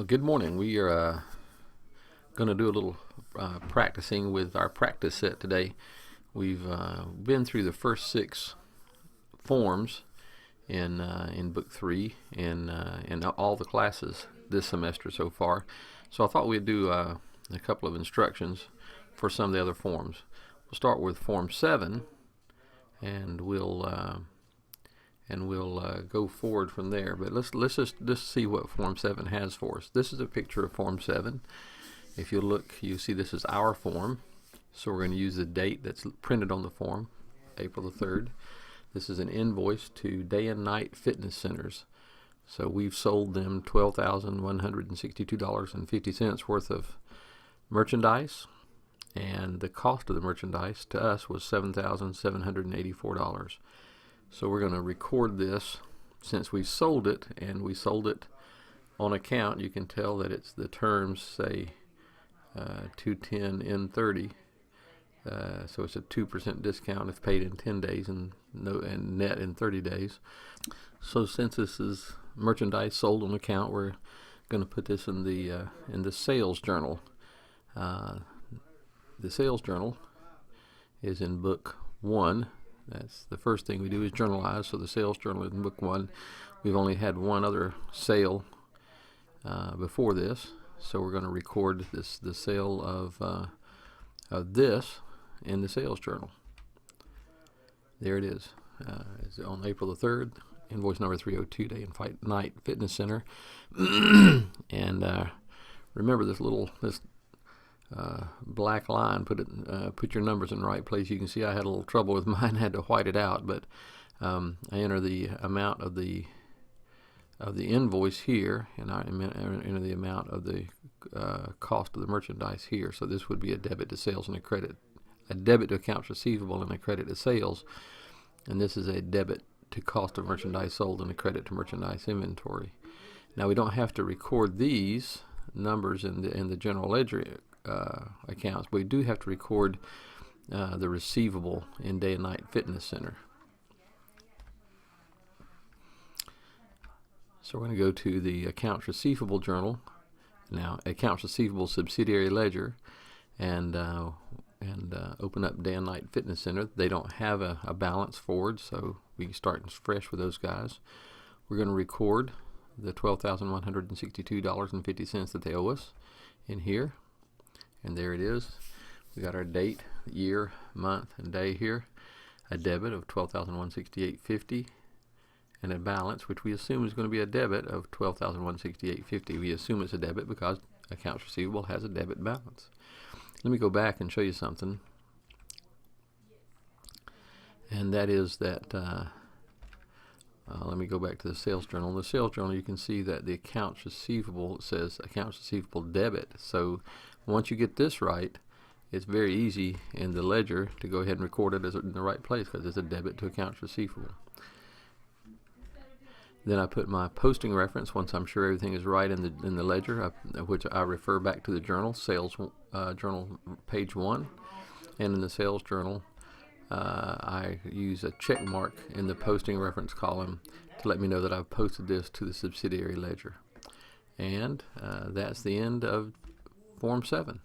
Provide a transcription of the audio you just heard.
Good morning. We are going to do a little practicing with our practice set today. We've been through the first 6 forms in Book 3 in all the classes this semester so far. So I thought we'd do a couple of instructions for some of the other forms. We'll start with Form 7, and we'll go forward from there. But let's just see what Form 7 has for us. This is a picture of Form 7. If you look, you see this is our form. So we're going to use the date that's printed on the form, April the 3rd. This is an invoice to Day and Night Fitness Centers. So we've sold them $12,162.50 worth of merchandise, and the cost of the merchandise to us was $7,784. So we're going to record this since we sold it, and we sold it on account. You can tell that it's the terms say 210N30. So it's a 2% discount if paid in 10 days and net in 30 days. So since this is merchandise sold on account, we're going to put this in the sales journal. The sales journal is in Book 1. That's the first thing we do is journalize. So the sales journal is in Book 1. We've only had one other sale before this, so we're going to record the sale of this in the sales journal. There it is. It's on April the 3rd, invoice number 302, Day and Night Fitness Center. And remember this black line. Put your numbers in the right place. You can see I had a little trouble with mine. Had to white it out, but I enter the amount of the invoice here, and I enter the amount of the cost of the merchandise here. So this would be a debit to sales and a debit to accounts receivable and a credit to sales, and this is a debit to cost of merchandise sold and a credit to merchandise inventory. Now we don't have to record these numbers in the general ledger accounts, but we do have to record the receivable in Day and Night Fitness Center. So we're going to go to the accounts receivable journal now, accounts receivable subsidiary ledger, and open up Day and Night Fitness Center. They don't have a balance forward, so we can start fresh with those guys. We're going to record the $12,162.50 that they owe us in here. And there it is. We got our date, year, month, and day here. A debit of $12,168.50 and a balance, which we assume is going to be a debit of $12,168.50. We assume it's a debit because accounts receivable has a debit balance. Let me go back and show you something. And that is that let me go back to the sales journal. In the sales journal, you can see that the accounts receivable, it says accounts receivable debit. So once you get this right, it's very easy in the ledger to go ahead and record it in the right place because it's a debit to accounts receivable. Then I put my posting reference once I'm sure everything is right in the ledger, which I refer back to the journal, sales journal page 1. And in the sales journal, I use a check mark in the posting reference column to let me know that I've posted this to the subsidiary ledger. And that's the end of Form 7.